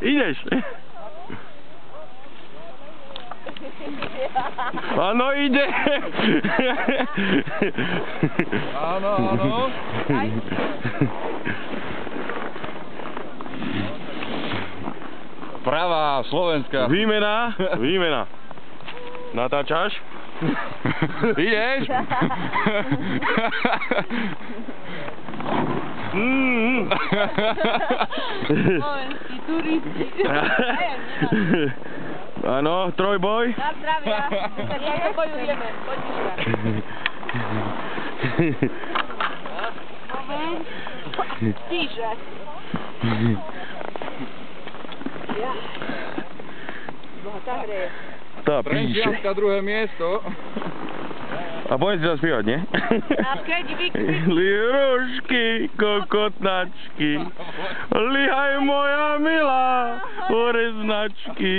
Ideš. Áno, ide. Áno. Pravá, slovenská. Výmena. Natáčaš? Ideš? Slovenskí turisti. Áno, trojboj. Na zdravia. Jak bojujeme. Moment. Tíže. Bohatá hreje. Tá píše. Trenčianska druhé miesto. A budem si zaspievať, nie? A keď Lirušky, kokotnačky, lihaj moja milá, hore značky.